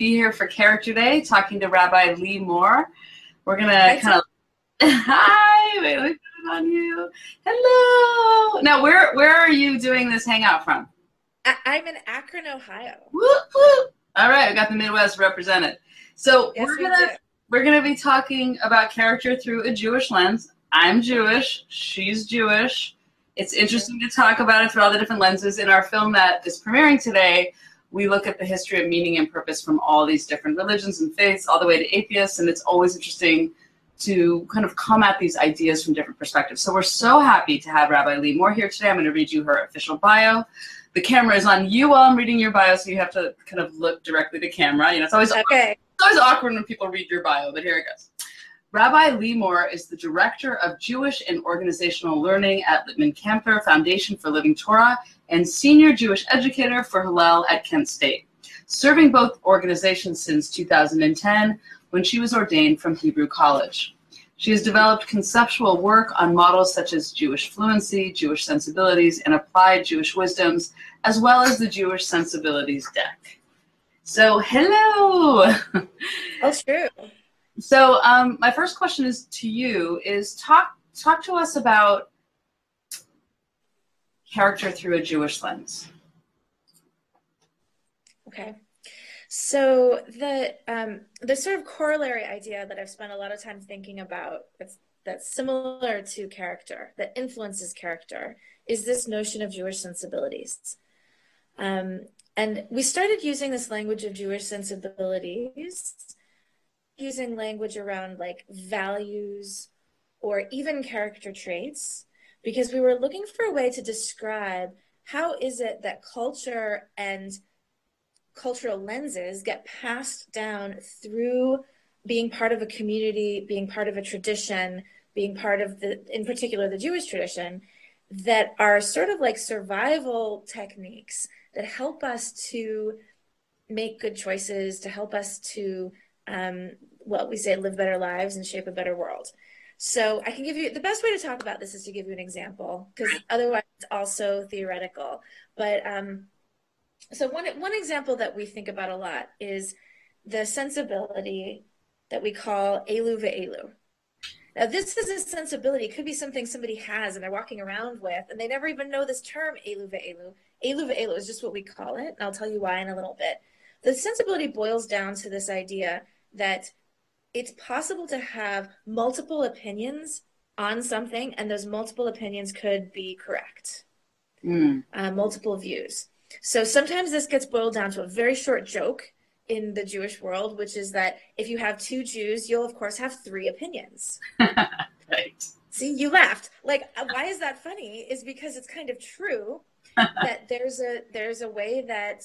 be here for Character Day, talking to Rabbi Lee Moore. We're gonna kind of hi. Wait, let me put it on you. Hello. Now, where are you doing this hangout from? I'm in Akron, Ohio. Whoop, whoop. All right, we got the Midwest represented. So yes, we're gonna be talking about character through a Jewish lens. I'm Jewish. She's Jewish. It's interesting to talk about it through all the different lenses. In our film that is premiering today, we look at the history of meaning and purpose from all these different religions and faiths, all the way to atheists, and it's always interesting to kind of come at these ideas from different perspectives. So we're so happy to have Rabbi Lee Moore here today. I'm going to read you her official bio. The camera is on you while I'm reading your bio, so you have to kind of look directly to camera. You know, it's always awkward when people read your bio, but here it goes. Rabbi Lee Moore is the Director of Jewish and Organizational Learning at Littman Camper Foundation for Living Torah and Senior Jewish Educator for Hillel at Kent State, serving both organizations since 2010 when she was ordained from Hebrew College. She has developed conceptual work on models such as Jewish fluency, Jewish sensibilities, and applied Jewish wisdoms, as well as the Jewish sensibilities deck. So, hello. That's true. So my first question is to you is talk to us about character through a Jewish lens. Okay. So the sort of corollary idea that I've spent a lot of time thinking about that's similar to character, that influences character, is this notion of Jewish sensibilities. And we started using this language of Jewish sensibilities, using language around like values or even character traits, because we were looking for a way to describe how is it that culture and cultural lenses get passed down through being part of a community, being part of a tradition, being part of in particular, the Jewish tradition, that are sort of like survival techniques that help us to make good choices, to help us to we say live better lives and shape a better world. So I can give you, the best way to talk about this is to give you an example, because otherwise it's also theoretical. But so one example that we think about a lot is the sensibility that we call elu ve'elu. Now this is a sensibility. It could be something somebody has and they're walking around with, and they never even know this term elu ve'elu. Elu ve'elu is just what we call it, and I'll tell you why in a little bit. The sensibility boils down to this idea that it's possible to have multiple opinions on something, and those multiple opinions could be correct. Multiple views. So sometimes this gets boiled down to a very short joke in the Jewish world, which is that if you have two Jews, you'll of course have three opinions. Right. See, you laughed. Like, why is that funny? Is because it's kind of true that there's a way that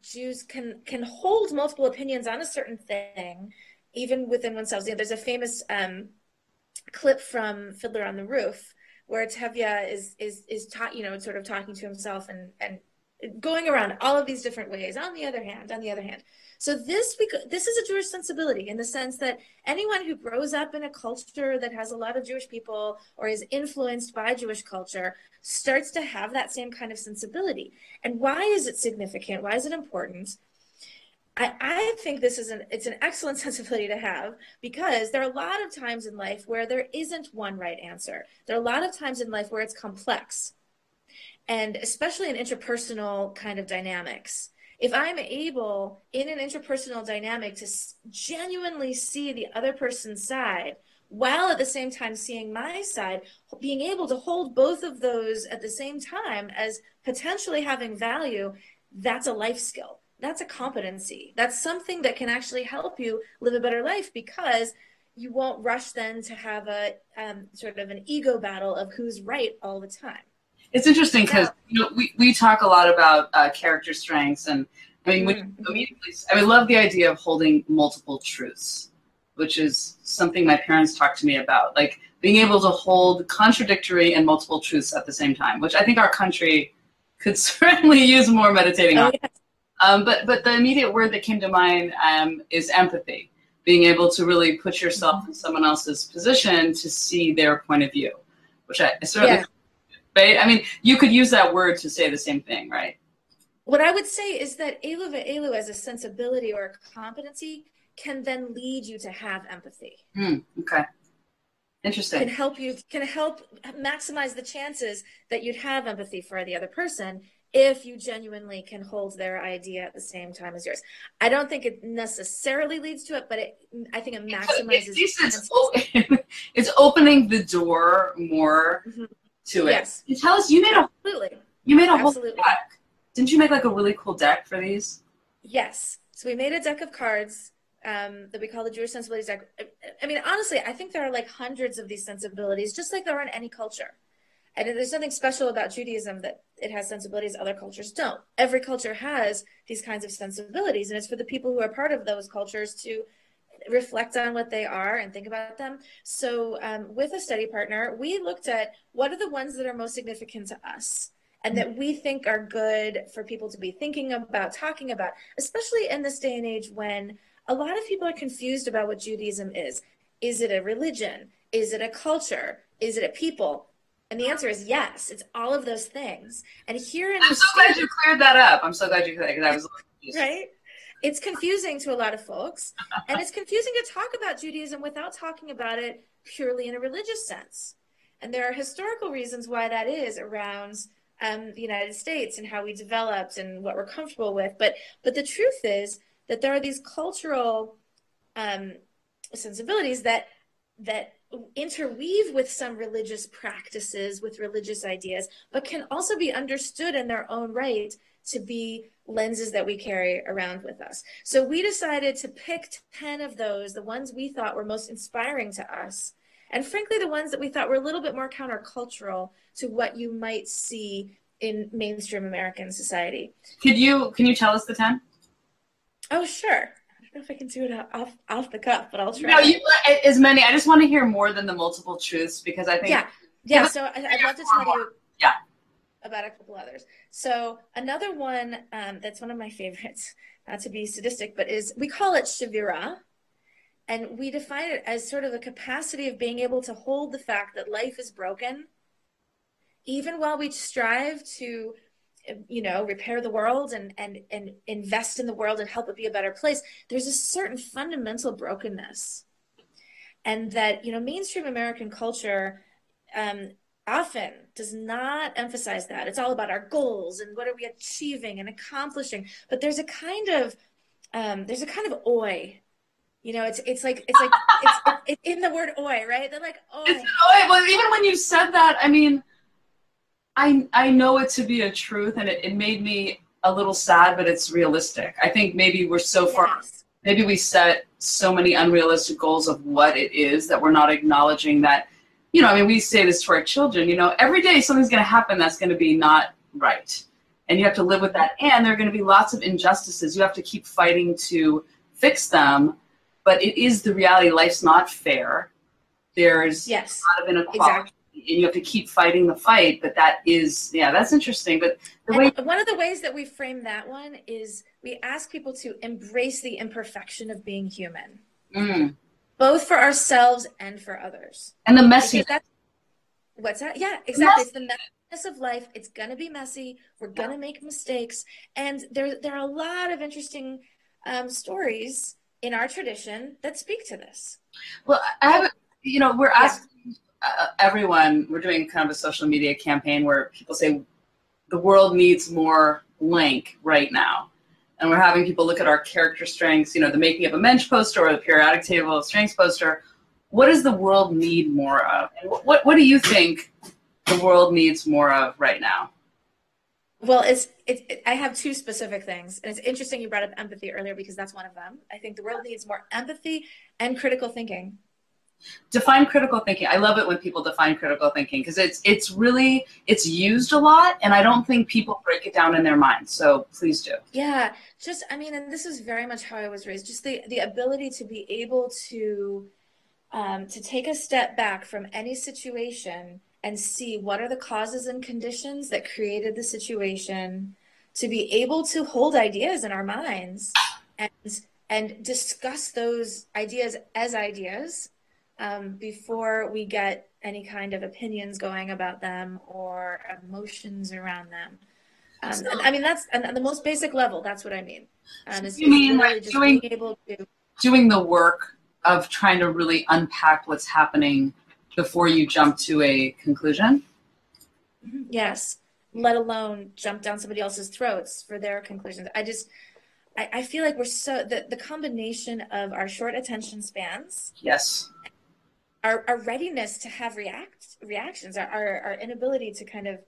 Jews can hold multiple opinions on a certain thing, even within oneself. You know, there's a famous clip from Fiddler on the Roof where Tevye is sort of talking to himself and going around all of these different ways. On the other hand. So this is a Jewish sensibility in the sense that anyone who grows up in a culture that has a lot of Jewish people or is influenced by Jewish culture starts to have that same kind of sensibility. And why is it significant? Why is it important? I think it's an excellent sensibility to have, because there are a lot of times in life where there isn't one right answer. There are a lot of times in life where it's complex, and especially in interpersonal kind of dynamics. If I'm able in an interpersonal dynamic to genuinely see the other person's side, while at the same time seeing my side, being able to hold both of those at the same time as potentially having value, that's a life skill. That's a competency. That's something that can actually help you live a better life, because you won't rush then to have a sort of an ego battle of who's right all the time. It's interesting because we talk a lot about character strengths, and I mean, I love the idea of holding multiple truths, which is something my parents talked to me about, like being able to hold contradictory and multiple truths at the same time, which I think our country could certainly use more meditating on. Yes. But the immediate word that came to mind is empathy, being able to really put yourself in someone else's position to see their point of view, which I certainly, right? I mean, you could use that word to say the same thing, right? What I would say is that elu ve'elu as a sensibility or a competency can then lead you to have empathy. Okay. Interesting. Can help maximize the chances that you'd have empathy for the other person if you genuinely can hold their idea at the same time as yours. I don't think it necessarily leads to it, but I think it maximizes. It's opening the door more to it. Yes. You tell us Absolutely. You made a whole Absolutely. deck. Didn't you make like a really cool deck for these? Yes. So we made a deck of cards that we call the Jewish sensibilities deck. I mean, honestly, I think there are like hundreds of these sensibilities, just like there are in any culture. And there's nothing special about Judaism that it has sensibilities other cultures don't. Every culture has these kinds of sensibilities, and it's for the people who are part of those cultures to reflect on what they are and think about them. So with a study partner, we looked at what are the ones that are most significant to us and that we think are good for people to be thinking about, talking about, especially in this day and age when a lot of people are confused about what Judaism is. Is it a religion? Is it a culture? Is it a people? And the answer is yes. It's all of those things. And here in I'm so glad you cleared that up. I'm so glad you cleared that because I was confused. Right? It's confusing to a lot of folks. And it's confusing to talk about Judaism without talking about it purely in a religious sense. And there are historical reasons why that is around the United States and how we developed and what we're comfortable with. But the truth is that there are these cultural sensibilities that interweave with some religious practices, with religious ideas, but can also be understood in their own right to be lenses that we carry around with us. So we decided to pick 10 of those, the ones we thought were most inspiring to us, and frankly, the ones that we thought were a little bit more countercultural to what you might see in mainstream American society. Can you tell us the 10? Oh, sure. I don't know if I can do it off the cuff, but I'll try. No, as many. I just want to hear more than the multiple truths because I think. Yeah. So I'd love to tell you. Yeah. About a couple others. So another one that's one of my favorites, not to be sadistic, but we call it Sibirah, and we define it as sort of a capacity of being able to hold the fact that life is broken, even while we strive to repair the world and invest in the world and help it be a better place. There's a certain fundamental brokenness, and that mainstream American culture often does not emphasize that. It's all about our goals and what are we achieving and accomplishing. But there's a kind of oi. It's in the word oi, right? They're like oi. It's an oi. Well, even when you said that, I mean, I know it to be a truth, and it made me a little sad, but it's realistic. I think maybe we're so far. Yes. Maybe we set so many unrealistic goals of what it is that we're not acknowledging that. We say this to our children, every day something's going to happen that's going to be not right. And you have to live with that. And there are going to be lots of injustices. You have to keep fighting to fix them. But it is the reality. Life's not fair. There's a lot of inequality. Exactly. And you have to keep fighting the fight. But that's interesting. But one of the ways that we frame that one is we ask people to embrace the imperfection of being human. Both for ourselves and for others. And the messy. What's that? Yeah, exactly. It's the messiness of life. It's going to be messy. We're going to make mistakes. And there are a lot of interesting stories in our tradition that speak to this. Well, we're asking everyone, we're doing kind of a social media campaign where people say the world needs more blank right now. And we're having people look at our character strengths, the making of a mensch poster or the periodic table of strengths poster. What does the world need more of? And what do you think the world needs more of right now? Well, I have two specific things. And it's interesting you brought up empathy earlier because that's one of them. I think the world needs more empathy and critical thinking. Define critical thinking. I love it when people define critical thinking because it's used a lot, and I don't think people break it down in their minds. So please do. Yeah, and this is very much how I was raised. Just the ability to be able to take a step back from any situation and see what are the causes and conditions that created the situation, to be able to hold ideas in our minds and discuss those ideas as ideas. Before we get any kind of opinions going about them or emotions around them. And I mean, that's at the most basic level. That's what I mean. Is you mean literally like just being able to doing the work of trying to really unpack what's happening before you jump to a conclusion? yes, let alone jump down somebody else's throats for their conclusions. I feel like we're so the combination of our short attention spans, Yes. our readiness to have reactions, our inability to kind of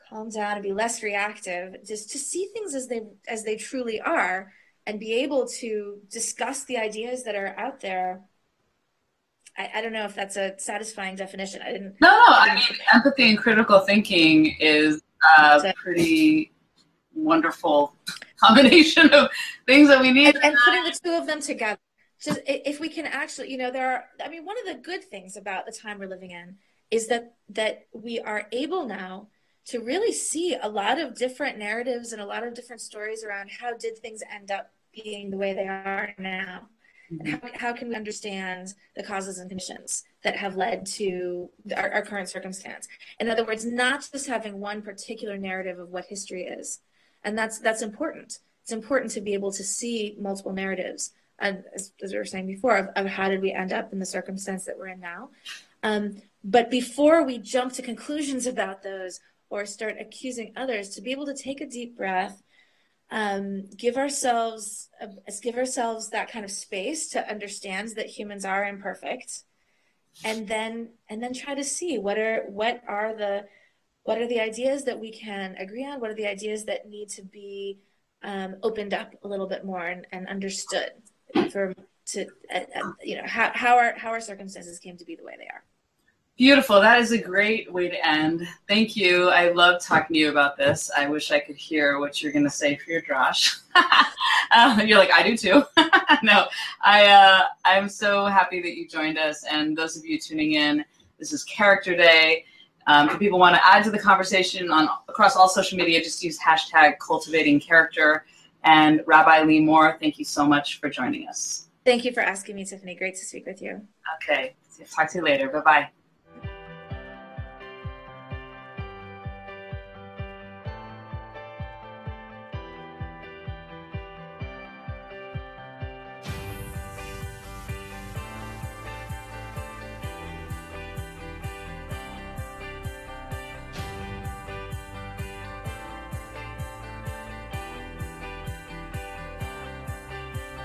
calm down and be less reactive, just to see things as they truly are, and be able to discuss the ideas that are out there. I don't know if that's a satisfying definition. No, I mean, empathy and critical thinking is a pretty wonderful combination of things that we need. And putting the two of them together. Just if we can actually, you know, I mean, one of the good things about the time we're living in is that we are able now to really see a lot of different narratives and a lot of different stories around how did things end up being the way they are now. And how can we understand the causes and conditions that have led to our current circumstance? In other words, not just having one particular narrative of what history is. And that's important. It's important to be able to see multiple narratives, as we were saying before, of how did we end up in the circumstance that we're in now. But before we jump to conclusions about those or start accusing others, to be able to take a deep breath, give ourselves that kind of space to understand that humans are imperfect, and then try to see what are the ideas that we can agree on, what are the ideas that need to be opened up a little bit more and understood how our circumstances came to be the way they are. Beautiful. That is a great way to end. Thank you. I love talking to you about this. I wish I could hear what you're going to say for your drosh. You're like, I do too. No, I'm so happy that you joined us. And those of you tuning in, this is Character Day. If people want to add to the conversation across all social media, just use hashtag cultivating character. And Rabbi Lee Moore, thank you so much for joining us. Thank you for asking me, Tiffany. Great to speak with you. Okay. Talk to you later. Bye-bye.